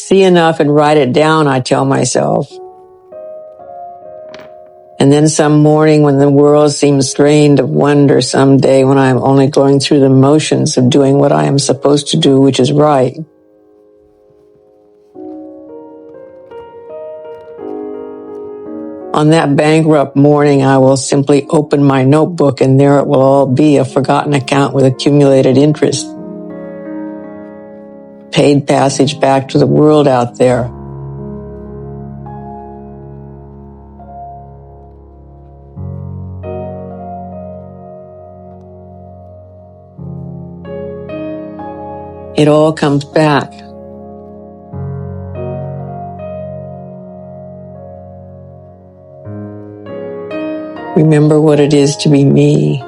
see enough and write it down, I tell myself. And then some morning when the world seems drained of wonder, someday when I am only going through the motions of doing what I am supposed to do, which is right. On that bankrupt morning, I will simply open my notebook and there it will all be, a forgotten account with accumulated interest. Paid passage back to the world out there. It all comes back. Remember what it is to be me.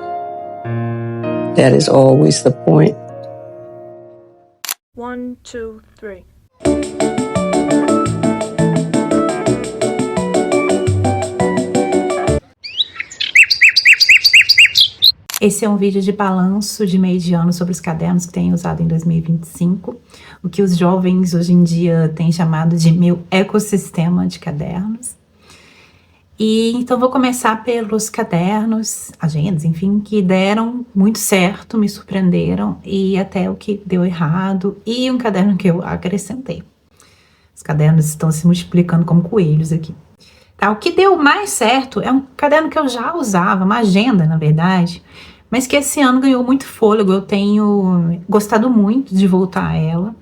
That is always the point. 1, 2, 3. Esse é um vídeo de balanço de meio de ano sobre os cadernos que tenho usado em 2025, o que os jovens hoje em dia têm chamado de meu ecossistema de cadernos. E então vou começar pelos cadernos, agendas, enfim, que deram muito certo, me surpreenderam, e até o que deu errado, e um caderno que eu acrescentei. Os cadernos estão se multiplicando como coelhos aqui. Tá, o que deu mais certo é um caderno que eu já usava, uma agenda, na verdade, mas que esse ano ganhou muito fôlego. Eu tenho gostado muito de voltar a ela,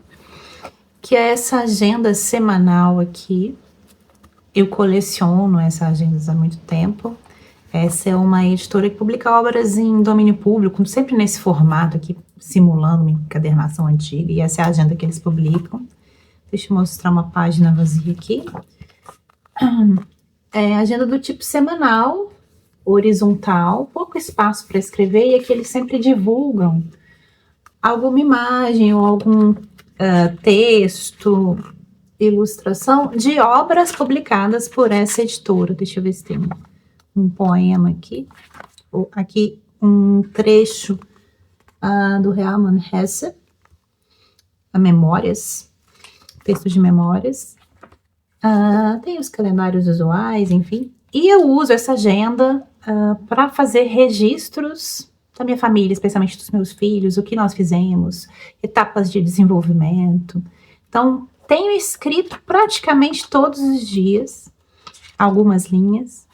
que é essa agenda semanal aqui. Eu coleciono essas agendas há muito tempo. Essa é uma editora que publica obras em domínio público, sempre nesse formato aqui, simulando uma encadernação antiga, e essa é a agenda que eles publicam. Deixa eu mostrar uma página vazia aqui. É agenda do tipo semanal, horizontal, pouco espaço para escrever, e aqui eles sempre divulgam alguma imagem ou algum texto, ilustração de obras publicadas por essa editora. Deixa eu ver se tem um poema aqui. Aqui um trecho do Hermann Hesse, Memórias, texto de memórias. Tem os calendários usuais, enfim. E eu uso essa agenda para fazer registros da minha família, especialmente dos meus filhos, o que nós fizemos, etapas de desenvolvimento. Então, tenho escrito praticamente todos os dias algumas linhas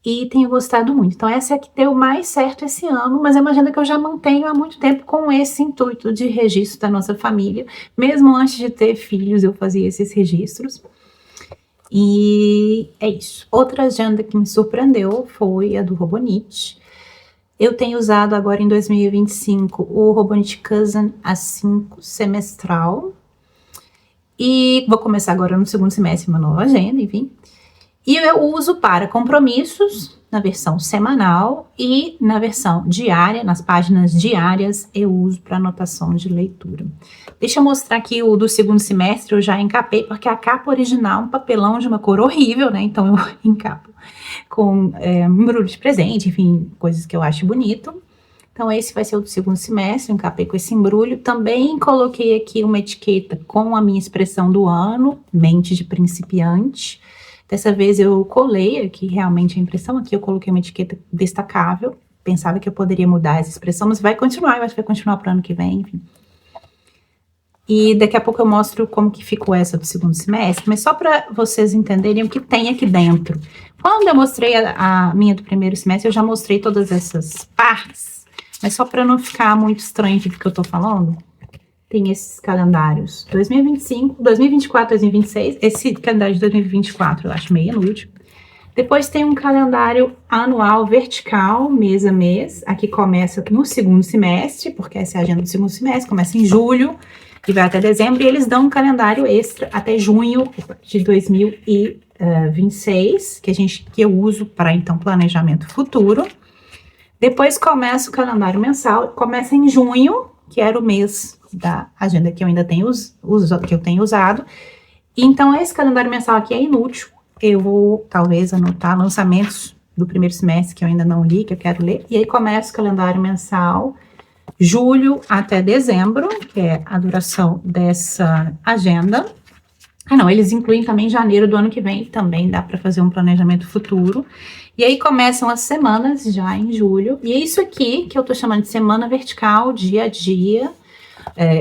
e tenho gostado muito. Então, essa é a que deu mais certo esse ano, mas é uma agenda que eu já mantenho há muito tempo com esse intuito de registro da nossa família. Mesmo antes de ter filhos, eu fazia esses registros. E é isso. Outra agenda que me surpreendeu foi a do Robonit. Eu tenho usado agora em 2025 o Robonit Cousin A5 semestral. E vou começar agora no segundo semestre uma nova agenda, enfim. E eu uso para compromissos na versão semanal e na versão diária, nas páginas diárias, eu uso para anotação de leitura. Deixa eu mostrar aqui o do segundo semestre, eu já encapei, porque a capa original é um papelão de uma cor horrível, né? Então eu encapo com embrulho de presente, enfim, coisas que eu acho bonito. Então esse vai ser o do segundo semestre, eu encapei com esse embrulho. Também coloquei aqui uma etiqueta com a minha expressão do ano, mente de principiante. Dessa vez eu colei aqui realmente a impressão, aqui eu coloquei uma etiqueta destacável, pensava que eu poderia mudar essa expressão, mas vai continuar, eu acho que vai continuar para o ano que vem, enfim. E daqui a pouco eu mostro como que ficou essa do segundo semestre, mas só para vocês entenderem o que tem aqui dentro. Quando eu mostrei a minha do primeiro semestre, eu já mostrei todas essas partes, mas só para não ficar muito estranho o que eu tô falando, tem esses calendários 2025, 2024, 2026. Esse calendário de 2024 eu acho meio inútil. Depois tem um calendário anual vertical, mês a mês. Aqui começa no segundo semestre, porque essa é a agenda do segundo semestre, começa em julho e vai até dezembro. E eles dão um calendário extra até junho de 2026, que eu uso para, então, planejamento futuro. Depois começa o calendário mensal, começa em junho, que era o mês da agenda que eu ainda tenho, que eu tenho usado. Então, esse calendário mensal aqui é inútil. Eu vou, talvez, anotar lançamentos do primeiro semestre que eu ainda não li, que eu quero ler. E aí começa o calendário mensal, julho até dezembro, que é a duração dessa agenda. Não, eles incluem também janeiro do ano que vem, também dá para fazer um planejamento futuro. E aí começam as semanas já em julho. E é isso aqui que eu tô chamando de semana vertical, dia a dia.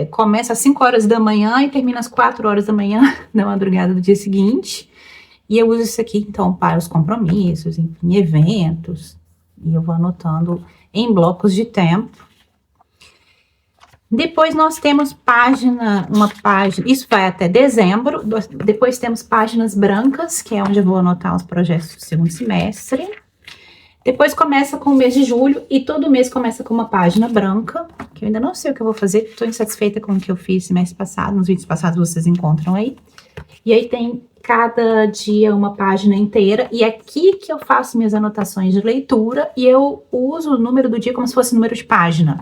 Começa às 5 horas da manhã e termina às 4 horas da manhã, na madrugada do dia seguinte. E eu uso isso aqui, então, para os compromissos, enfim, eventos. E eu vou anotando em blocos de tempo. Depois nós temos uma página, isso vai até dezembro. Depois temos páginas brancas, que é onde eu vou anotar os projetos do segundo semestre. Depois começa com o mês de julho e todo mês começa com uma página branca, que eu ainda não sei o que eu vou fazer, estou insatisfeita com o que eu fiz semestre passado, nos vídeos passados vocês encontram aí. E aí tem cada dia uma página inteira, e é aqui que eu faço minhas anotações de leitura, e eu uso o número do dia como se fosse número de página.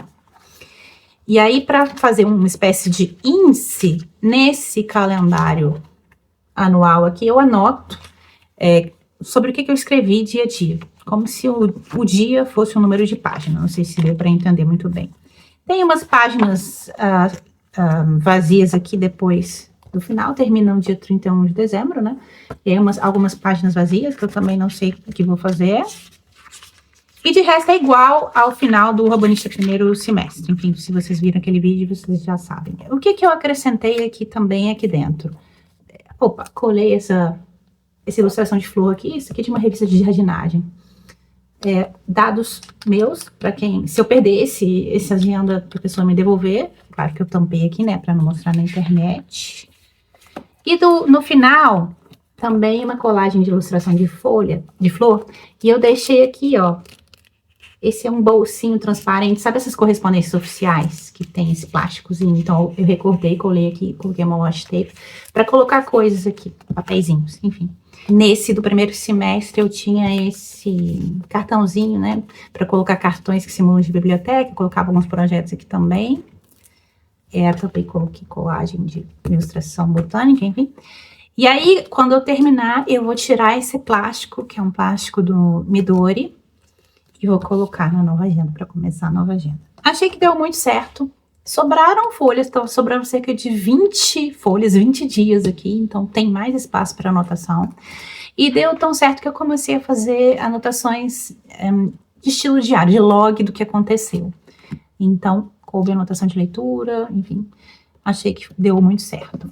E aí, para fazer uma espécie de índice nesse calendário anual aqui, eu anoto sobre o que eu escrevi dia a dia, como se o dia fosse um número de página. Não sei se deu para entender muito bem. Tem umas páginas vazias aqui depois do final, termina no dia 31 de dezembro, né? E aí algumas páginas vazias que eu também não sei o que vou fazer. E de resto é igual ao final do Robonista primeiro semestre. Enfim, se vocês viram aquele vídeo, vocês já sabem. O que eu acrescentei aqui também aqui dentro? Opa, colei essa ilustração de flor aqui. Isso aqui é de uma revista de jardinagem. Dados meus, para quem... Se eu perder essa agenda para a pessoa me devolver. Claro que eu tampei aqui, né? Para não mostrar na internet. E no final, também uma colagem de ilustração de flor. E eu deixei aqui, ó. Esse é um bolsinho transparente, sabe essas correspondências oficiais que tem esse plásticozinho? Então eu recortei, colei aqui, coloquei uma washi tape para colocar coisas aqui, papeizinhos, enfim. Nesse do primeiro semestre eu tinha esse cartãozinho, né, para colocar cartões que simulam de biblioteca, colocava alguns projetos aqui também. Também coloquei colagem de ilustração botânica, enfim. E aí, quando eu terminar, eu vou tirar esse plástico, que é um plástico do Midori, e vou colocar na nova agenda, para começar a nova agenda. Achei que deu muito certo. Sobraram folhas, estão sobrando cerca de 20 folhas, 20 dias aqui, então tem mais espaço para anotação. E deu tão certo que eu comecei a fazer anotações de estilo diário, de log do que aconteceu. Então, coube anotação de leitura, enfim, achei que deu muito certo.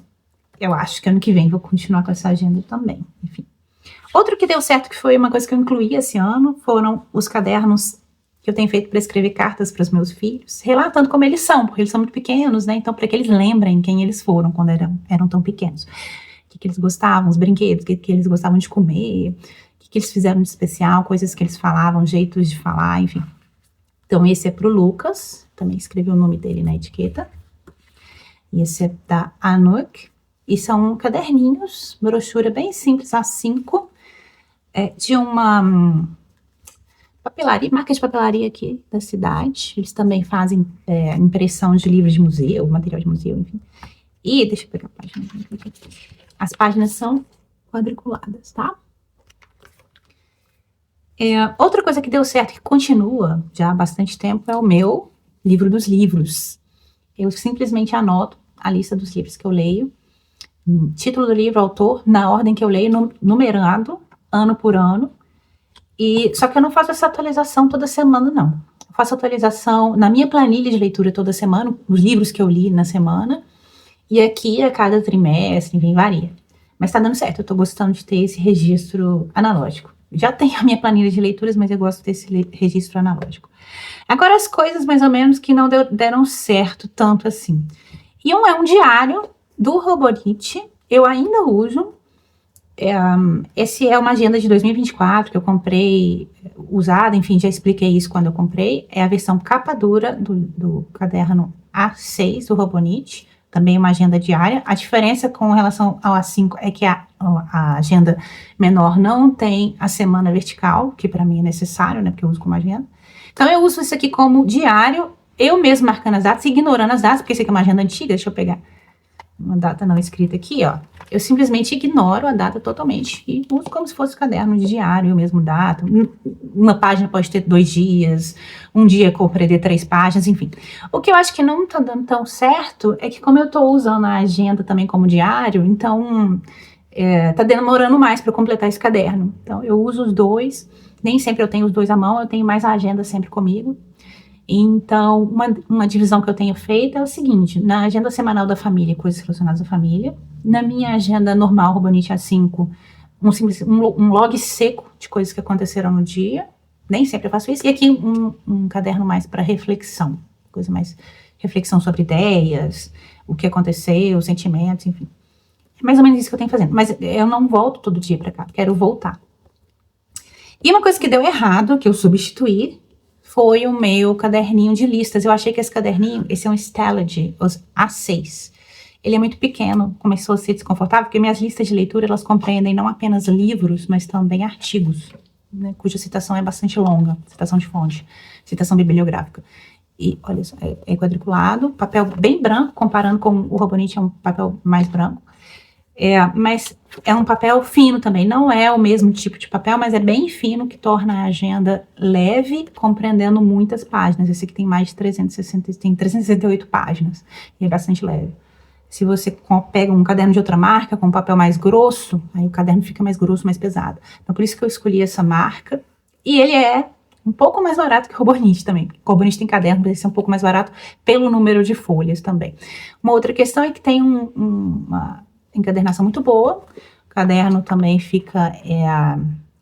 Eu acho que ano que vem vou continuar com essa agenda também, enfim. Outro que deu certo, que foi uma coisa que eu incluí esse ano, foram os cadernos que eu tenho feito para escrever cartas para os meus filhos, relatando como eles são, porque eles são muito pequenos, né? Então, para que eles lembrem quem eles foram quando eram tão pequenos. O que eles gostavam, os brinquedos, o que eles gostavam de comer, o que eles fizeram de especial, coisas que eles falavam, jeitos de falar, enfim. Então, esse é pro Lucas, também escrevi o nome dele na etiqueta. E esse é da Anouk. E são caderninhos, brochura bem simples, A5, de uma papelaria, marca de papelaria aqui da cidade. Eles também fazem impressão de livros de museu, material de museu, enfim. E, deixa eu pegar a página aqui. As páginas são quadriculadas, tá? Outra coisa que deu certo, que continua já há bastante tempo, é o meu livro dos livros. Eu simplesmente anoto a lista dos livros que eu leio, título do livro, autor, na ordem que eu leio, numerado, ano por ano. Só que eu não faço essa atualização toda semana, não. Eu faço atualização na minha planilha de leitura toda semana, os livros que eu li na semana, e aqui a cada trimestre, enfim, varia. Mas tá dando certo, eu tô gostando de ter esse registro analógico. Já tenho a minha planilha de leituras, mas eu gosto desse registro analógico. Agora, as coisas mais ou menos que não deram certo tanto assim. E é um diário do Robonite, eu ainda uso. Esse é uma agenda de 2024 que eu comprei usada, enfim, já expliquei isso quando eu comprei. É a versão capa dura do caderno A6 do Robonite, também uma agenda diária. A diferença com relação ao A5 é que a agenda menor não tem a semana vertical, que para mim é necessário, né, porque eu uso como agenda. Então eu uso isso aqui como diário, eu mesmo marcando as datas, ignorando as datas, porque isso aqui é uma agenda antiga, deixa eu pegar uma data não escrita aqui, ó. Eu simplesmente ignoro a data totalmente e uso como se fosse um caderno de diário, o mesmo data. Uma página pode ter 2 dias, um dia compreender 3 páginas, enfim. O que eu acho que não tá dando tão certo é que como eu tô usando a agenda também como diário, então tá demorando mais para completar esse caderno. Então eu uso os 2, nem sempre eu tenho os 2 à mão, eu tenho mais a agenda sempre comigo. Então, uma divisão que eu tenho feito é o seguinte: na agenda semanal da família, coisas relacionadas à família; na minha agenda normal, Robonite A5, um log seco de coisas que aconteceram no dia, nem sempre eu faço isso, e aqui um caderno mais para reflexão, coisa mais reflexão sobre ideias, o que aconteceu, sentimentos, enfim. É mais ou menos isso que eu tenho fazendo, mas eu não volto todo dia para cá, quero voltar. E uma coisa que deu errado, que eu substituí, foi o meu caderninho de listas. Eu achei que esse caderninho, esse é um Stalogy, os A6. Ele é muito pequeno, começou a ser desconfortável, porque minhas listas de leitura, elas compreendem não apenas livros, mas também artigos, né, cuja citação é bastante longa, citação de fonte, citação bibliográfica. E, olha só, é quadriculado, papel bem branco, comparando com o Robonite, é um papel mais branco. Mas é um papel fino também, não é o mesmo tipo de papel, mas é bem fino, que torna a agenda leve, compreendendo muitas páginas. Esse aqui tem mais de 368 páginas, e é bastante leve. Se você pega um caderno de outra marca, com um papel mais grosso, aí o caderno fica mais grosso, mais pesado. Então por isso que eu escolhi essa marca, e ele é um pouco mais barato que o Robonite também. O Robonite tem caderno, mas esse é um pouco mais barato pelo número de folhas também. Uma outra questão é que tem uma encadernação muito boa. O caderno também fica,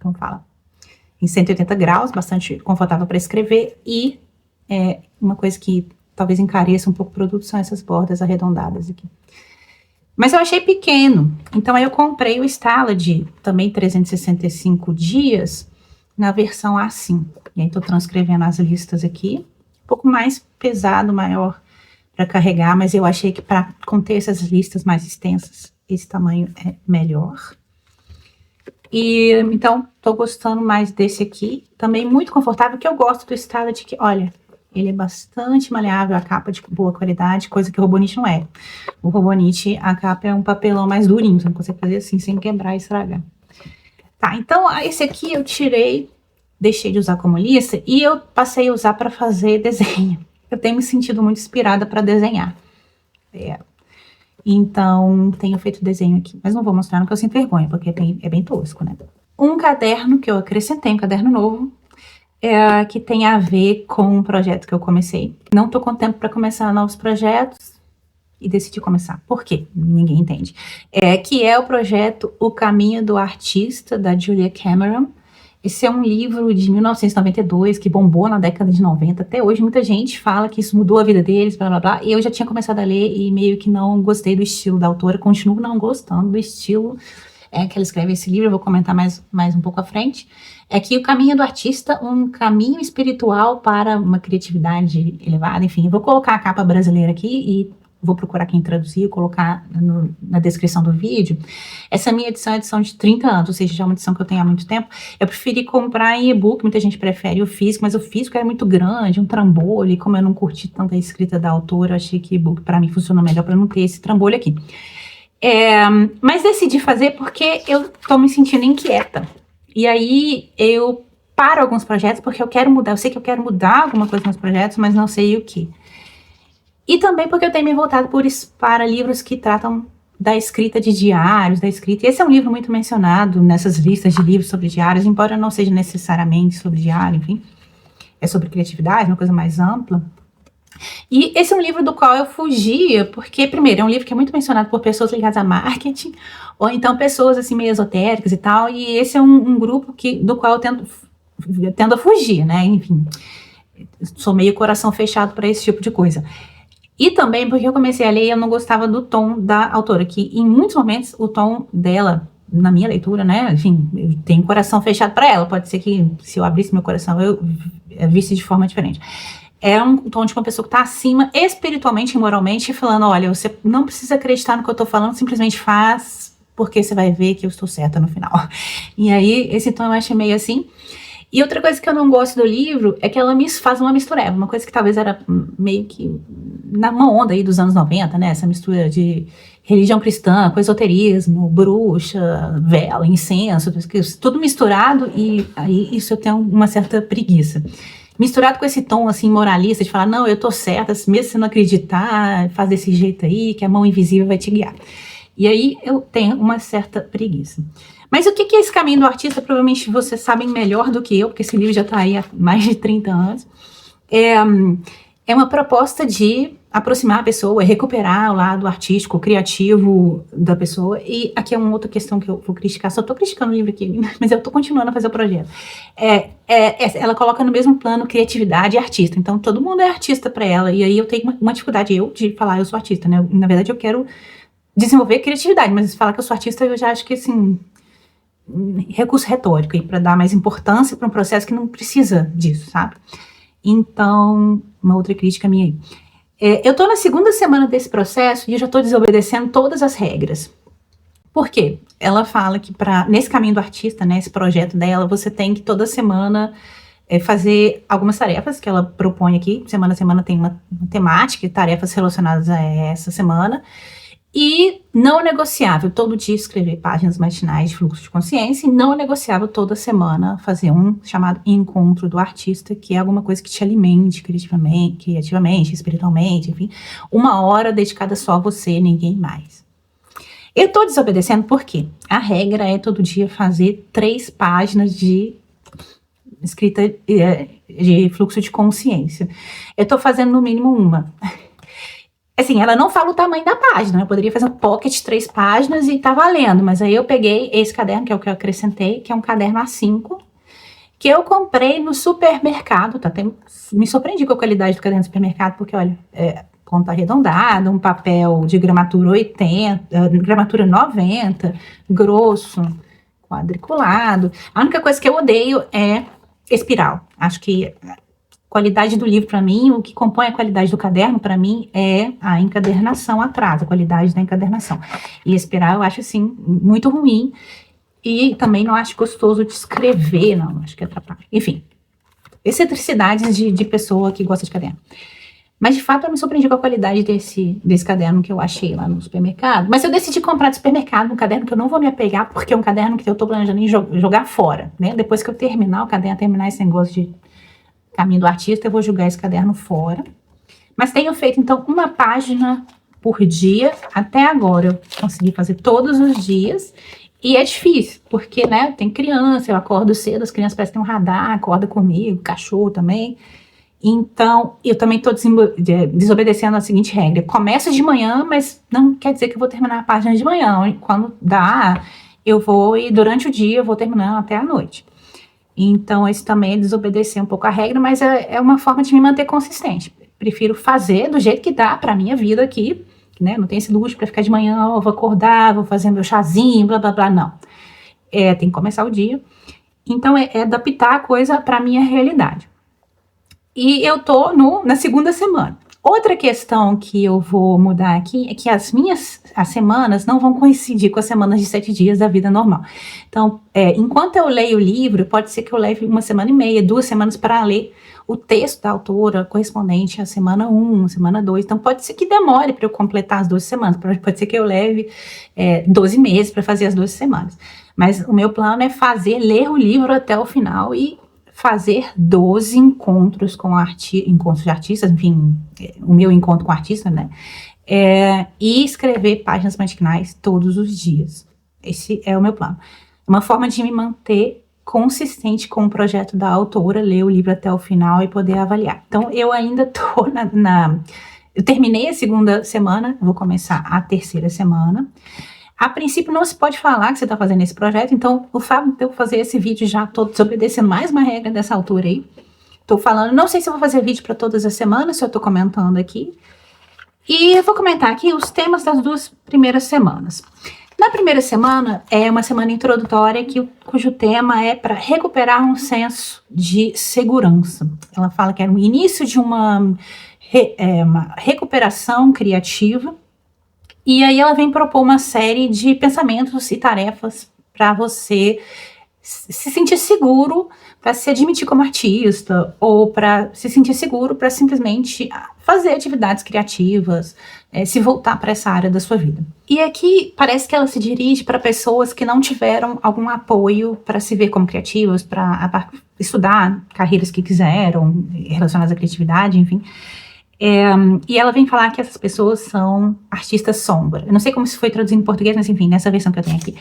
como fala, em 180 graus, bastante confortável para escrever. E uma coisa que talvez encareça um pouco o produto são essas bordas arredondadas aqui. Mas eu achei pequeno, então aí eu comprei o Stalogy, também 365 dias, na versão A5. E aí estou transcrevendo as listas aqui, um pouco mais pesado, maior para carregar, mas eu achei que para conter essas listas mais extensas, esse tamanho é melhor. E então tô gostando mais desse aqui, também muito confortável, que eu gosto do Stalogy, que olha, ele é bastante maleável, a capa de boa qualidade, coisa que o Robonite não é. O Robonite, a capa é um papelão mais durinho, você não consegue fazer assim sem quebrar e estragar. Tá, então esse aqui eu deixei de usar como lista e eu passei a usar para fazer desenho. Eu tenho me sentido muito inspirada para desenhar. Então, tenho feito desenho aqui, mas não vou mostrar porque eu sinto vergonha, porque é bem tosco, né? Um caderno que eu acrescentei, um caderno novo, que tem a ver com um projeto que eu comecei. Não tô com tempo para começar novos projetos e decidi começar. Por quê? Ninguém entende. Que é o projeto O Caminho do Artista, da Julia Cameron. Esse é um livro de 1992 que bombou na década de 90. Até hoje muita gente fala que isso mudou a vida deles, blá blá blá. E eu já tinha começado a ler e meio que não gostei do estilo da autora. Continuo não gostando do estilo que ela escreve esse livro. Eu vou comentar mais um pouco à frente. É que O Caminho do Artista, um caminho espiritual para uma criatividade elevada. Enfim, eu vou colocar a capa brasileira aqui e vou procurar quem traduzir, colocar na descrição do vídeo. Essa minha edição é edição de 30 anos, ou seja, já é uma edição que eu tenho há muito tempo. Eu preferi comprar em e-book, muita gente prefere o físico, mas o físico era muito grande, um trambolho, e como eu não curti tanto a escrita da autora, eu achei que e-book para mim funciona melhor para não ter esse trambolho aqui. Mas decidi fazer porque eu tô me sentindo inquieta. E aí eu paro alguns projetos porque eu quero mudar, eu sei que eu quero mudar alguma coisa nos projetos, mas não sei o que. E também porque eu tenho me voltado para livros que tratam da escrita de diários, da escrita. E esse é um livro muito mencionado nessas listas de livros sobre diários, embora não seja necessariamente sobre diário, enfim. É sobre criatividade, uma coisa mais ampla. E esse é um livro do qual eu fugia, porque, primeiro, é um livro que é muito mencionado por pessoas ligadas a marketing, ou então pessoas, assim, meio esotéricas e tal, e esse é um grupo do qual eu tendo a fugir, né? Enfim, sou meio coração fechado para esse tipo de coisa. E também porque eu comecei a ler e eu não gostava do tom da autora, que em muitos momentos o tom dela, na minha leitura, né, enfim, eu tenho coração fechado para ela, pode ser que se eu abrisse meu coração eu visse de forma diferente. É um tom de uma pessoa que está acima espiritualmente e moralmente, falando, olha, você não precisa acreditar no que eu tô falando, simplesmente faz, porque você vai ver que eu estou certa no final. E aí, esse tom eu achei meio assim. E outra coisa que eu não gosto do livro é que ela faz uma mistureba, uma coisa que talvez era meio que uma onda aí dos anos 90, né? Essa mistura de religião cristã com esoterismo, bruxa, vela, incenso, tudo misturado, e aí isso eu tenho uma certa preguiça. Misturado com esse tom assim moralista de falar, não, eu tô certa, mesmo se não acreditar, faz desse jeito aí, que a mão invisível vai te guiar. E aí eu tenho uma certa preguiça. Mas o que é esse caminho do artista? Provavelmente vocês sabem melhor do que eu, porque esse livro já está aí há mais de 30 anos. É uma proposta de aproximar a pessoa, recuperar o lado artístico, criativo da pessoa. E aqui é uma outra questão que eu vou criticar. Só estou criticando o livro aqui, mas eu estou continuando a fazer o projeto. Ela coloca no mesmo plano criatividade e artista. Então, todo mundo é artista para ela. E aí eu tenho uma dificuldade, de falar eu sou artista, né? Na verdade, eu quero desenvolver criatividade, mas falar que eu sou artista, eu já acho que, assim, recurso retórico, para dar mais importância para um processo que não precisa disso, sabe? Então, uma outra crítica minha aí. Eu tô na segunda semana desse processo e eu já tô desobedecendo todas as regras. Por quê? Ela fala que nesse caminho do artista, né, esse projeto dela, você tem que toda semana fazer algumas tarefas que ela propõe aqui. Semana a semana tem uma temática e tarefas relacionadas a essa semana. E não é negociável todo dia escrever páginas matinais de fluxo de consciência, e não é negociável toda semana fazer um chamado encontro do artista, que é alguma coisa que te alimente criativamente, espiritualmente, enfim, 1 hora dedicada só a você, ninguém mais. Eu tô desobedecendo porque a regra é todo dia fazer 3 páginas de escrita de fluxo de consciência. Eu tô fazendo no mínimo 1. Assim, ela não fala o tamanho da página, eu poderia fazer um pocket 3 páginas e tá valendo, mas aí eu peguei esse caderno, que é o que eu acrescentei, que é um caderno A5, que eu comprei no supermercado, tá? Me surpreendi com a qualidade do caderno do supermercado, porque, olha, ponta arredondada, um papel de gramatura 80, gramatura 90, grosso, quadriculado. A única coisa que eu odeio é espiral. Acho que qualidade do livro, para mim, o que compõe a qualidade do caderno, para mim, é a encadernação atrás, a qualidade da encadernação. E espiral eu acho, assim, muito ruim. E também não acho gostoso de escrever, não, acho que atrapalha. Enfim, excentricidades de pessoa que gosta de caderno. Mas, de fato, eu me surpreendi com a qualidade desse caderno que eu achei lá no supermercado. Mas eu decidi comprar do supermercado um caderno que eu não vou me apegar, porque é um caderno que eu tô planejando em jogar fora, né? Depois que eu terminar o caderno, terminar esse negócio de caminho do artista, eu vou jogar esse caderno fora. Mas tenho feito, então, 1 página por dia. Até agora eu consegui fazer todos os dias. E é difícil, porque, né, tem criança, eu acordo cedo, as crianças parecem que tem um radar, acorda comigo, cachorro também. Então, eu também estou desobedecendo a seguinte regra. Começo de manhã, mas não quer dizer que eu vou terminar a página de manhã. Quando dá, eu vou, e durante o dia eu vou terminando até a noite. Então, isso também é desobedecer um pouco a regra, mas é uma forma de me manter consistente. Prefiro fazer do jeito que dá para a minha vida aqui, né? Não tem esse luxo para ficar de manhã, vou acordar, vou fazer meu chazinho, blá, blá, blá, não. Tem que começar o dia. Então, é adaptar a coisa para a minha realidade. E eu tô na segunda semana. Outra questão que eu vou mudar aqui é que as semanas não vão coincidir com as semanas de 7 dias da vida normal. Então, enquanto eu leio o livro, pode ser que eu leve 1 semana e meia, 2 semanas para ler o texto da autora correspondente à semana 1, semana 2. Então, pode ser que demore para eu completar as 12 semanas. Pode ser que eu leve 12 meses para fazer as 12 semanas. Mas o meu plano é ler o livro até o final e fazer 12 encontros com encontros de artistas, enfim, o meu encontro com artista, né? E escrever páginas matinais todos os dias. Esse é o meu plano. Uma forma de me manter consistente com o projeto da autora, ler o livro até o final e poder avaliar. Então, eu ainda tô eu terminei a segunda semana, vou começar a terceira semana. A princípio, não se pode falar que você está fazendo esse projeto, então o fato de eu fazer esse vídeo já estou desobedecendo mais uma regra dessa altura aí. Estou falando, não sei se eu vou fazer vídeo para todas as semanas, se eu estou comentando aqui. E eu vou comentar aqui os temas das 2 primeiras semanas. Na primeira semana, é uma semana introdutória cujo tema é para recuperar um senso de segurança. Ela fala que é o início de uma recuperação criativa. E aí ela vem propor uma série de pensamentos e tarefas para você se sentir seguro para se admitir como artista, ou para se sentir seguro para simplesmente fazer atividades criativas, se voltar para essa área da sua vida. E aqui parece que ela se dirige para pessoas que não tiveram algum apoio para se ver como criativas, para estudar carreiras que quiseram, relacionadas à criatividade, enfim. E ela vem falar que essas pessoas são artistas sombra. Eu não sei como isso foi traduzido em português, mas enfim, nessa versão que eu tenho aqui.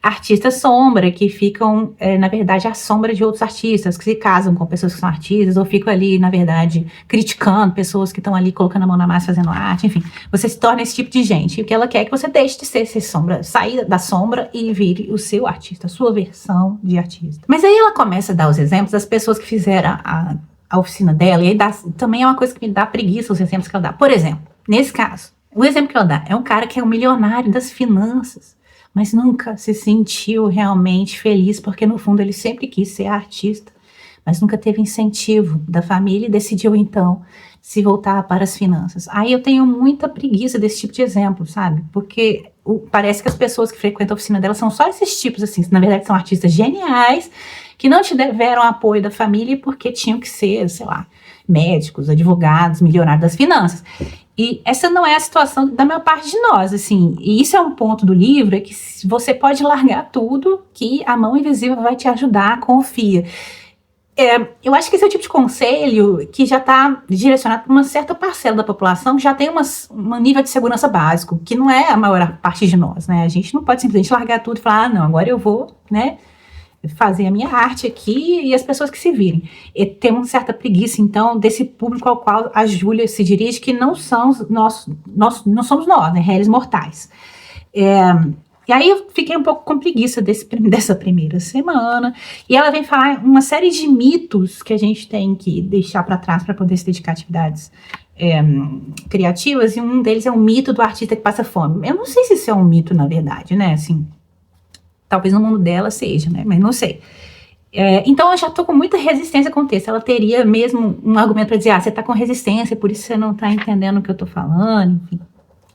Artistas sombra, que ficam, na verdade, à sombra de outros artistas, que se casam com pessoas que são artistas, ou ficam ali, na verdade, criticando pessoas que estão ali colocando a mão na massa, fazendo arte, enfim. Você se torna esse tipo de gente. E o que ela quer é que você deixe de ser essa sombra, sair da sombra e vire o seu artista, a sua versão de artista. Mas aí ela começa a dar os exemplos das pessoas que fizeram a oficina dela, e aí também é uma coisa que me dá preguiça os exemplos que ela dá. Por exemplo, nesse caso, o exemplo que ela dá é um cara que é um milionário das finanças, mas nunca se sentiu realmente feliz, porque no fundo ele sempre quis ser artista, mas nunca teve incentivo da família e decidiu então se voltar para as finanças. Aí eu tenho muita preguiça desse tipo de exemplo, sabe? Porque parece que as pessoas que frequentam a oficina dela são só esses tipos, assim, na verdade são artistas geniais, que não tiveram apoio da família porque tinham que ser, sei lá, médicos, advogados, milionários das finanças. E essa não é a situação da maior parte de nós, assim. E isso é um ponto do livro, é que você pode largar tudo, que a mão invisível vai te ajudar, confia. Eu acho que esse é o tipo de conselho que já está direcionado para uma certa parcela da população que já tem um nível de segurança básico, que não é a maior parte de nós, né? A gente não pode simplesmente largar tudo e falar, não, agora eu vou, né, fazer a minha arte aqui e as pessoas que se virem. E tem uma certa preguiça, então, desse público ao qual a Júlia se dirige, que não são nós, não somos nós, né, réis mortais. E aí eu fiquei um pouco com preguiça dessa primeira semana, e ela vem falar uma série de mitos que a gente tem que deixar para trás para poder se dedicar a atividades criativas, e um deles é o mito do artista que passa fome. Eu não sei se isso é um mito, na verdade, né, assim, talvez no mundo dela seja, né? Mas não sei. Então eu já tô com muita resistência com o texto. Ela teria mesmo um argumento para dizer, você tá com resistência, por isso você não tá entendendo o que eu tô falando, enfim.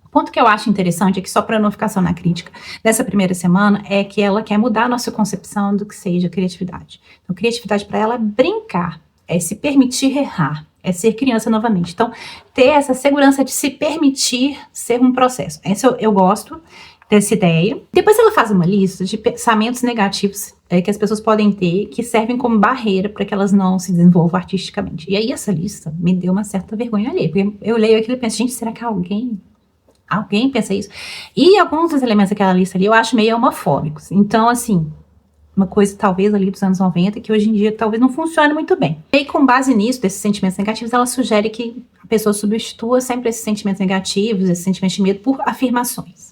O ponto que eu acho interessante é que, só para não ficar só na crítica, dessa primeira semana, é que ela quer mudar a nossa concepção do que seja criatividade. Então, criatividade para ela é brincar, é se permitir errar, é ser criança novamente. Então, ter essa segurança de se permitir ser um processo. Essa eu gosto dessa ideia. Depois ela faz uma lista de pensamentos negativos que as pessoas podem ter, que servem como barreira para que elas não se desenvolvam artisticamente. E aí essa lista me deu uma certa vergonha alheia, porque eu leio aquilo e penso, gente, será que alguém pensa isso? E alguns dos elementos daquela lista ali eu acho meio homofóbicos. Então, assim, uma coisa talvez ali dos anos 90 que hoje em dia talvez não funcione muito bem. E com base nisso, desses sentimentos negativos, ela sugere que a pessoa substitua sempre esses sentimentos negativos, esses sentimentos de medo, por afirmações.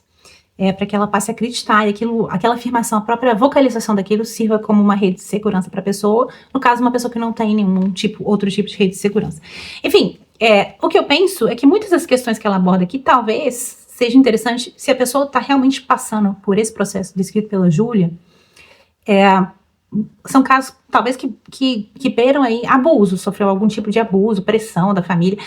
Para que ela passe a acreditar e aquela afirmação, a própria vocalização daquilo sirva como uma rede de segurança para a pessoa, no caso, uma pessoa que não tem nenhum outro tipo de rede de segurança. Enfim, o que eu penso é que muitas das questões que ela aborda aqui talvez seja interessante se a pessoa está realmente passando por esse processo descrito pela Júlia. São casos, talvez, que beiram aí abuso, sofreu algum tipo de abuso, pressão da família.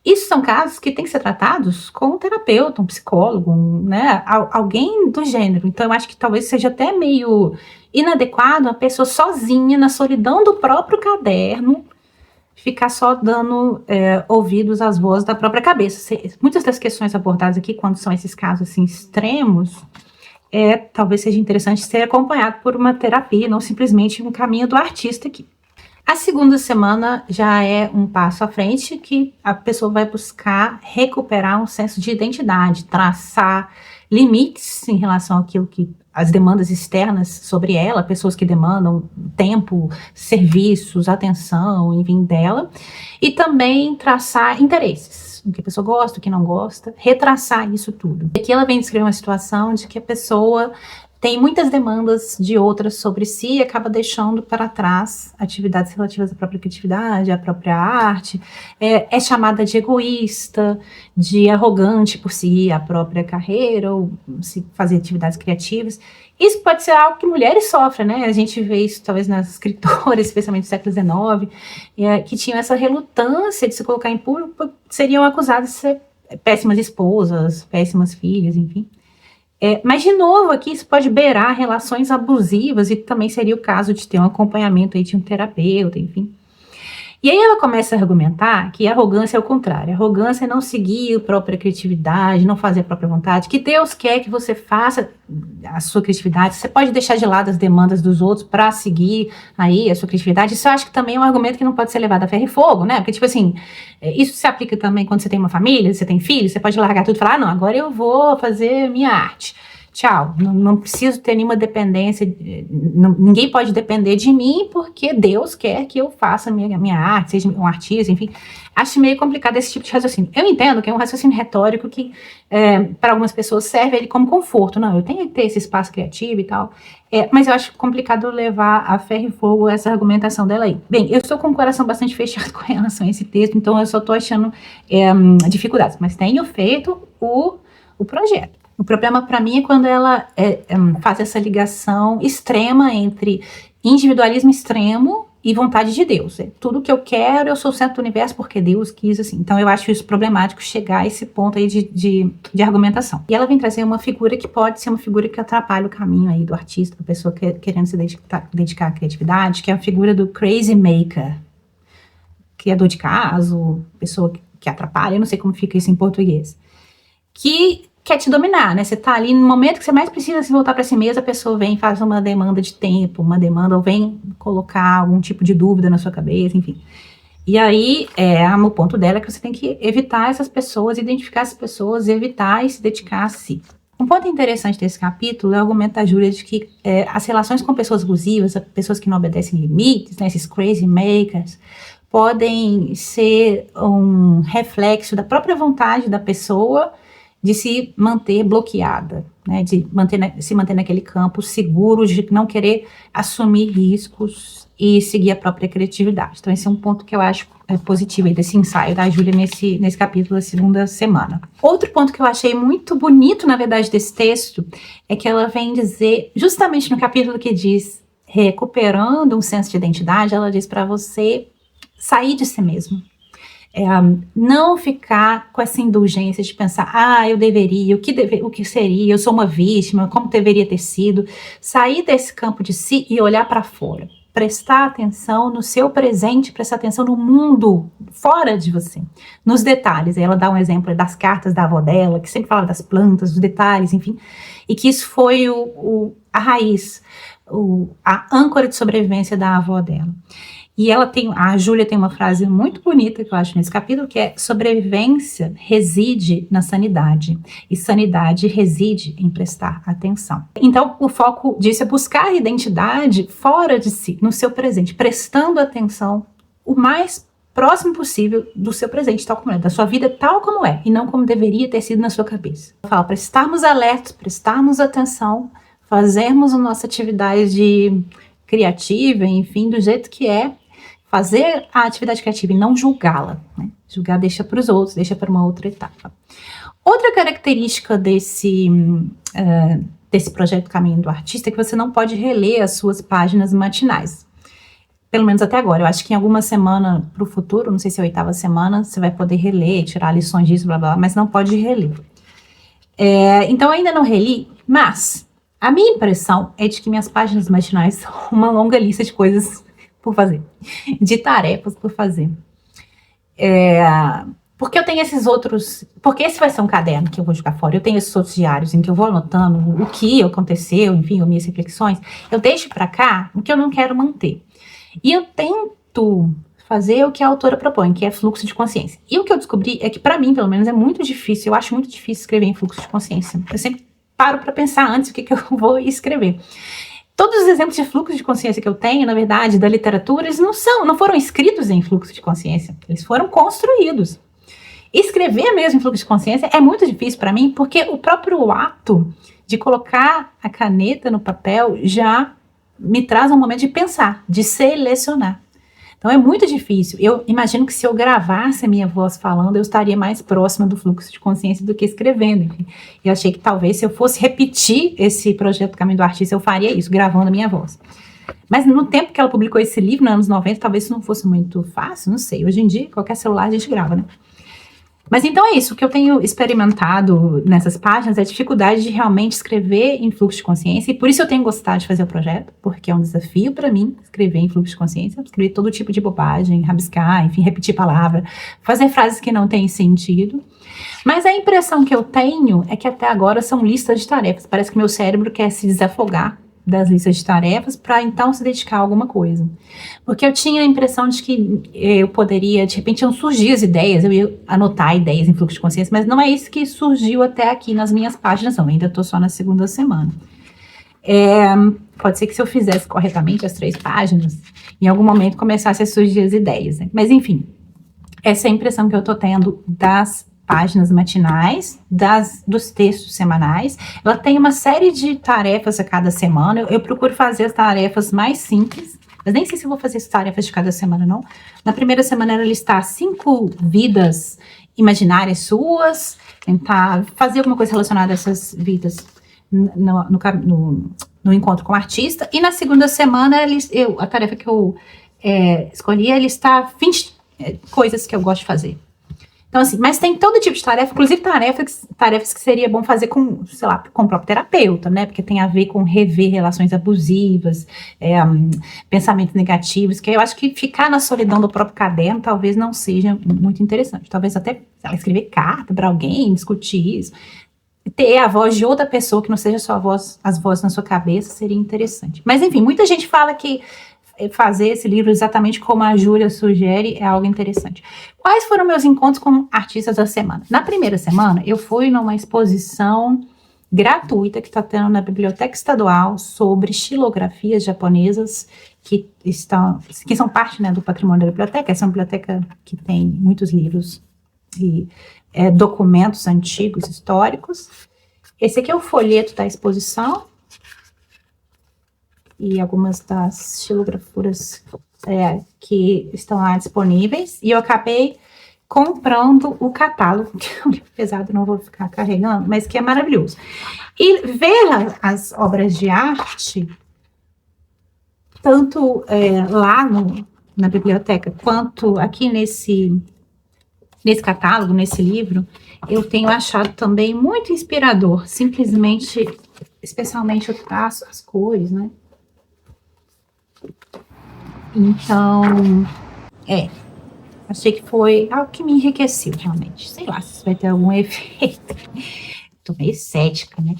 Isso são casos que têm que ser tratados com um terapeuta, um psicólogo, né, alguém do gênero. Então eu acho que talvez seja até meio inadequado a pessoa sozinha, na solidão do próprio caderno, ficar só dando ouvidos às vozes da própria cabeça. Muitas das questões abordadas aqui, quando são esses casos assim extremos, talvez seja interessante ser acompanhado por uma terapia, não simplesmente um caminho do artista aqui. A segunda semana já é um passo à frente, que a pessoa vai buscar recuperar um senso de identidade, traçar limites em relação àquilo que as demandas externas sobre ela, pessoas que demandam tempo, serviços, atenção, enfim, dela, e também traçar interesses, o que a pessoa gosta, o que não gosta, retraçar isso tudo. Aqui ela vem descrever uma situação de que a pessoa tem muitas demandas de outras sobre si e acaba deixando para trás atividades relativas à própria criatividade, à própria arte. É chamada de egoísta, de arrogante por seguir a própria carreira ou se fazer atividades criativas. Isso pode ser algo que mulheres sofrem, né? A gente vê isso talvez nas escritoras, especialmente do século XIX, que tinham essa relutância de se colocar em público, seriam acusadas de ser péssimas esposas, péssimas filhas, enfim. Mas, de novo, aqui isso pode beirar relações abusivas e também seria o caso de ter um acompanhamento aí de um terapeuta, enfim. E aí ela começa a argumentar que a arrogância é o contrário. A arrogância é não seguir a própria criatividade, não fazer a própria vontade, que Deus quer que você faça a sua criatividade. Você pode deixar de lado as demandas dos outros para seguir aí a sua criatividade. Isso eu acho que também é um argumento que não pode ser levado a ferro e fogo, né? Porque, tipo assim, isso se aplica também quando você tem uma família, você tem filhos, você pode largar tudo e falar, não, agora eu vou fazer minha arte. Tchau, não preciso ter nenhuma dependência, ninguém pode depender de mim porque Deus quer que eu faça minha arte, seja um artista, enfim. Acho meio complicado esse tipo de raciocínio. Eu entendo que é um raciocínio retórico que para algumas pessoas serve ele como conforto. Não, eu tenho que ter esse espaço criativo e tal. Mas eu acho complicado levar a ferro e fogo essa argumentação dela aí. Bem, eu estou com o coração bastante fechado com relação a esse texto, então eu só estou achando dificuldades. Mas tenho feito o projeto. O problema para mim é quando ela faz essa ligação extrema entre individualismo extremo e vontade de Deus. Tudo que eu quero, eu sou o centro do universo porque Deus quis assim. Então eu acho isso problemático chegar a esse ponto aí de argumentação. E ela vem trazer uma figura que pode ser uma figura que atrapalha o caminho aí do artista, da pessoa querendo se dedicar à criatividade, que é a figura do crazy maker, criador de caso, pessoa que atrapalha, eu não sei como fica isso em português. Que quer te dominar, né? Você tá ali no momento que você mais precisa se voltar para si mesmo, a pessoa vem e faz uma demanda de tempo, uma demanda, ou vem colocar algum tipo de dúvida na sua cabeça, enfim. E aí, o ponto dela é que você tem que evitar essas pessoas, identificar essas pessoas, evitar e se dedicar a si. Um ponto interessante desse capítulo é o argumento da Júlia de que as relações com pessoas abusivas, pessoas que não obedecem limites, né, esses crazy makers, podem ser um reflexo da própria vontade da pessoa de se manter bloqueada, né, de se manter naquele campo seguro, de não querer assumir riscos e seguir a própria criatividade. Então esse é um ponto que eu acho positivo aí desse ensaio da Júlia nesse capítulo da segunda semana. Outro ponto que eu achei muito bonito, na verdade, desse texto, é que ela vem dizer, justamente no capítulo que diz recuperando um senso de identidade, ela diz para você sair de si mesmo. Não ficar com essa indulgência de pensar, eu deveria, o que seria, eu sou uma vítima, como deveria ter sido. Sair desse campo de si e olhar para fora. Prestar atenção no seu presente, prestar atenção no mundo fora de você, nos detalhes. Ela dá um exemplo das cartas da avó dela, que sempre falava das plantas, dos detalhes, enfim, e que isso foi a raiz, a âncora de sobrevivência da avó dela. E a Júlia tem uma frase muito bonita que eu acho nesse capítulo, que é: sobrevivência reside na sanidade, e sanidade reside em prestar atenção. Então, o foco disso é buscar a identidade fora de si, no seu presente, prestando atenção o mais próximo possível do seu presente, tal como é, da sua vida tal como é, e não como deveria ter sido na sua cabeça. Eu falo para estarmos alertos, prestarmos atenção, fazermos a nossa atividade criativa, enfim, do jeito que é, fazer a atividade criativa e não julgá-la, né? Julgar deixa para os outros, deixa para uma outra etapa. Outra característica desse projeto Caminho do Artista é que você não pode reler as suas páginas matinais. Pelo menos até agora. Eu acho que em alguma semana para o futuro, não sei se é a 8ª semana, você vai poder reler, tirar lições disso, blá, blá, mas não pode reler. Então, eu ainda não reli, mas a minha impressão é de que minhas páginas matinais são uma longa lista de coisas por fazer, de tarefas por fazer. Porque eu tenho esses outros... Porque esse vai ser um caderno que eu vou jogar fora. Eu tenho esses outros diários em que eu vou anotando o que aconteceu, enfim, as minhas reflexões. Eu deixo pra cá o que eu não quero manter. E eu tento fazer o que a autora propõe, que é fluxo de consciência. E o que eu descobri é que, pra mim, pelo menos, é muito difícil. Eu acho muito difícil escrever em fluxo de consciência. Eu sempre paro pra pensar antes o que eu vou escrever. Todos os exemplos de fluxo de consciência que eu tenho, na verdade, da literatura, eles não foram escritos em fluxo de consciência. Eles foram construídos. Escrever mesmo em fluxo de consciência é muito difícil para mim, porque o próprio ato de colocar a caneta no papel já me traz um momento de pensar, de selecionar. Então é muito difícil. Eu imagino que se eu gravasse a minha voz falando, eu estaria mais próxima do fluxo de consciência do que escrevendo. Eu achei que talvez se eu fosse repetir esse projeto Caminho do Artista, eu faria isso, gravando a minha voz. Mas no tempo que ela publicou esse livro, nos anos 90, talvez isso não fosse muito fácil, não sei. Hoje em dia, qualquer celular a gente grava, né? Mas então é isso, o que eu tenho experimentado nessas páginas é a dificuldade de realmente escrever em fluxo de consciência, e por isso eu tenho gostado de fazer o projeto, porque é um desafio para mim escrever em fluxo de consciência, escrever todo tipo de bobagem, rabiscar, enfim, repetir palavra, fazer frases que não têm sentido. Mas a impressão que eu tenho é que até agora são listas de tarefas. Parece que meu cérebro quer se desafogar das listas de tarefas para então se dedicar a alguma coisa. Porque eu tinha a impressão de que eu poderia, de repente, iam surgir as ideias, eu ia anotar ideias em fluxo de consciência, mas não é isso que surgiu até aqui nas minhas páginas, não. Ainda estou só na segunda semana. Pode ser que se eu fizesse corretamente as 3 páginas, em algum momento começasse a surgir as ideias, né? Mas enfim, essa é a impressão que eu estou tendo das páginas matinais, dos textos semanais. Ela tem uma série de tarefas a cada semana. Eu procuro fazer as tarefas mais simples, mas nem sei se eu vou fazer as tarefas de cada semana, não. Na primeira semana era listar 5 vidas imaginárias suas, tentar fazer alguma coisa relacionada a essas vidas no encontro com o artista. E na segunda semana, a tarefa que eu escolhi é listar 20 coisas que eu gosto de fazer. Então, assim, mas tem todo tipo de tarefa, inclusive tarefas que seria bom fazer com, sei lá, com o próprio terapeuta, né? Porque tem a ver com rever relações abusivas, pensamentos negativos, que eu acho que ficar na solidão do próprio caderno talvez não seja muito interessante. Talvez até, sei lá, escrever carta para alguém, discutir isso. Ter a voz de outra pessoa que não seja só as vozes na sua cabeça seria interessante. Mas, enfim, muita gente fala que fazer esse livro exatamente como a Júlia sugere é algo interessante. Quais foram meus encontros com artistas da semana? Na primeira semana, eu fui numa exposição gratuita que está tendo na Biblioteca Estadual sobre xilografias japonesas que são parte, né, do patrimônio da biblioteca. Essa é uma biblioteca que tem muitos livros e documentos antigos, históricos. Esse aqui é o folheto da exposição e algumas das xilografuras que estão lá disponíveis. E eu acabei comprando o catálogo, que é um livro pesado, não vou ficar carregando, mas que é maravilhoso. E ver as obras de arte, tanto lá na biblioteca, quanto aqui nesse catálogo, nesse livro, eu tenho achado também muito inspirador, simplesmente, especialmente o traço, as cores, né? Então, achei que foi algo que me enriqueceu, realmente. Sei lá se isso vai ter algum efeito. Tô meio cética, né?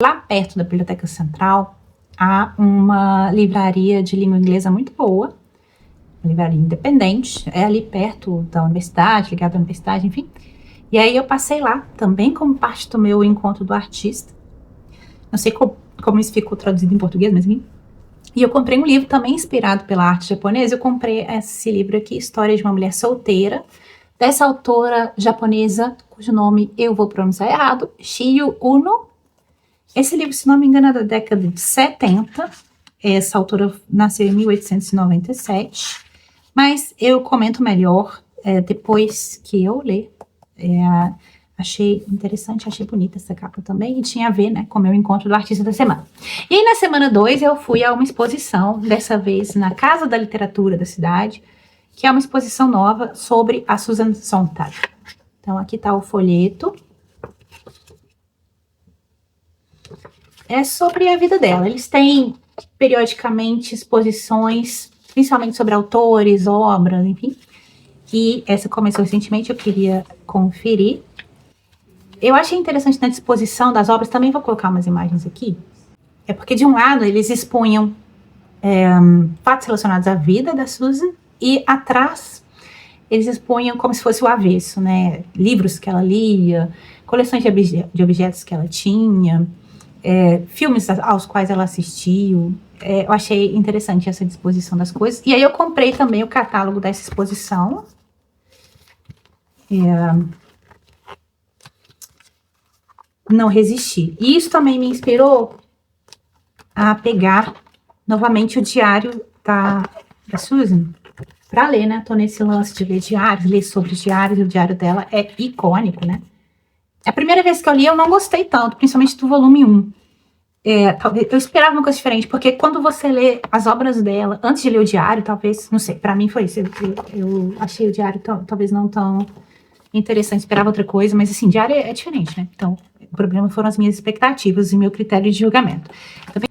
Lá perto da Biblioteca Central, há uma livraria de língua inglesa muito boa, uma livraria independente, é ali perto da universidade, ligada à universidade, enfim. E aí eu passei lá, também como parte do meu encontro do artista. Não sei como isso ficou traduzido em português, mas enfim. E eu comprei um livro também inspirado pela arte japonesa. Eu comprei esse livro aqui, História de uma Mulher Solteira, dessa autora japonesa, cujo nome eu vou pronunciar errado, Shiyu Uno. Esse livro, se não me engano, é da década de 70. Essa autora nasceu em 1897. Mas eu comento melhor depois que eu ler. Achei interessante, achei bonita essa capa também. E tinha a ver, né, com o meu encontro do artista da semana. E aí, na semana 2, eu fui a uma exposição, dessa vez na Casa da Literatura da cidade, que é uma exposição nova sobre a Susan Sontag. Então, aqui está o folheto. É sobre a vida dela. Eles têm, periodicamente, exposições, principalmente sobre autores, obras, enfim. E essa começou recentemente, eu queria conferir. Eu achei interessante na disposição das obras, também vou colocar umas imagens aqui, é porque, de um lado, eles expunham fatos relacionados à vida da Susan, e atrás eles expunham como se fosse o avesso, né? Livros que ela lia, coleções de objetos que ela tinha, filmes aos quais ela assistiu. Eu achei interessante essa disposição das coisas. E aí eu comprei também o catálogo dessa exposição. Não resisti. E isso também me inspirou a pegar novamente o diário da Susan para ler, né? Tô nesse lance de ler diários, ler sobre diários, e o diário dela é icônico, né? A primeira vez que eu li, eu não gostei tanto, principalmente do volume 1. Eu esperava uma coisa diferente, porque quando você lê as obras dela, antes de ler o diário, talvez, não sei, pra mim foi isso, eu achei o diário talvez não tão interessante, esperava outra coisa, mas assim, diário é diferente, né? Então, o problema foram as minhas expectativas e meu critério de julgamento. Também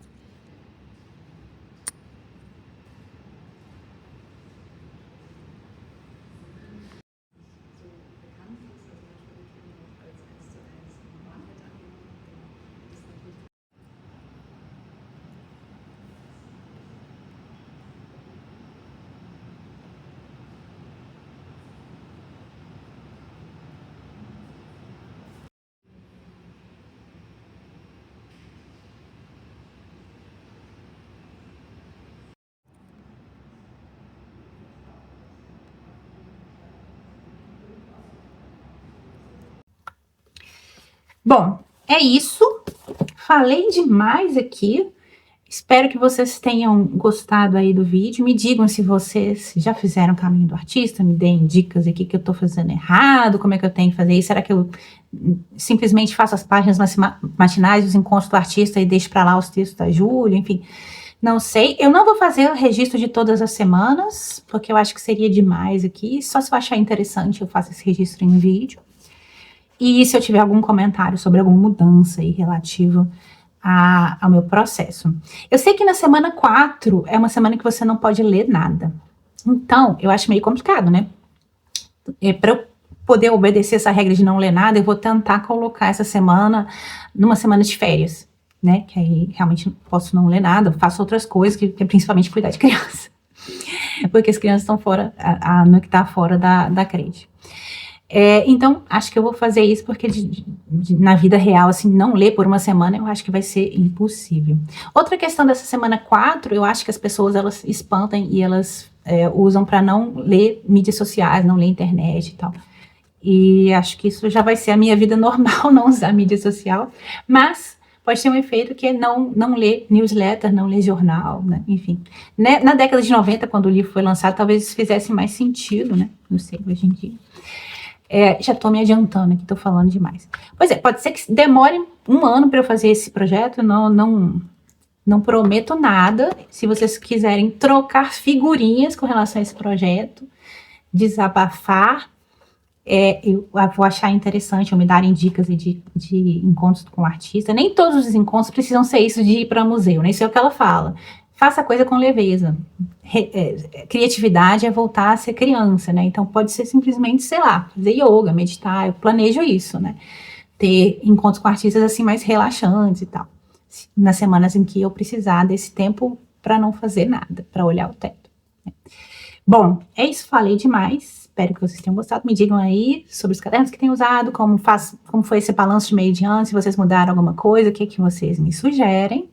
bom, é isso. Falei demais aqui. Espero que vocês tenham gostado aí do vídeo. Me digam se vocês já fizeram o caminho do artista, me deem dicas aqui que eu tô fazendo errado, como é que eu tenho que fazer isso. Será que eu simplesmente faço as páginas matinais, os encontros do artista e deixo para lá os textos da Júlia, enfim. Não sei. Eu não vou fazer o registro de todas as semanas, porque eu acho que seria demais aqui. Só se eu achar interessante eu faço esse registro em vídeo. E se eu tiver algum comentário sobre alguma mudança aí relativo ao meu processo. Eu sei que na semana 4 é uma semana que você não pode ler nada. Então, eu acho meio complicado, né? Para eu poder obedecer essa regra de não ler nada, eu vou tentar colocar essa semana numa semana de férias, né? Que aí realmente posso não ler nada, faço outras coisas, que é principalmente cuidar de criança. Porque as crianças estão fora, no que está fora da creche. Então, acho que eu vou fazer isso porque na vida real, assim, não ler por uma semana, eu acho que vai ser impossível. Outra questão dessa semana 4, eu acho que as pessoas, elas espantem e elas usam para não ler mídias sociais, não ler internet e tal. E acho que isso já vai ser a minha vida normal, não usar mídia social. Mas pode ter um efeito que é não ler newsletter, não ler jornal, né? Enfim. Na década de 90, quando o livro foi lançado, talvez isso fizesse mais sentido, né? Não sei, hoje em dia. Já estou me adiantando aqui, estou falando demais. Pois é, pode ser que demore um ano para eu fazer esse projeto, não prometo nada. Se vocês quiserem trocar figurinhas com relação a esse projeto, desabafar, eu vou achar interessante, ou me darem dicas de encontros com o artista. Nem todos os encontros precisam ser isso de ir para museu, né? Isso é o que ela fala. Faça a coisa com leveza. Criatividade é voltar a ser criança, né? Então pode ser simplesmente, sei lá, fazer yoga, meditar. Eu planejo isso, né? Ter encontros com artistas assim mais relaxantes e tal. Nas semanas em que eu precisar desse tempo para não fazer nada, para olhar o teto. Né? Bom, é isso. Falei demais. Espero que vocês tenham gostado. Me digam aí sobre os cadernos que têm usado, como foi esse balanço de meio de ano, se vocês mudaram alguma coisa, o que vocês me sugerem.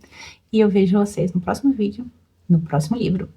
E eu vejo vocês no próximo vídeo, no próximo livro.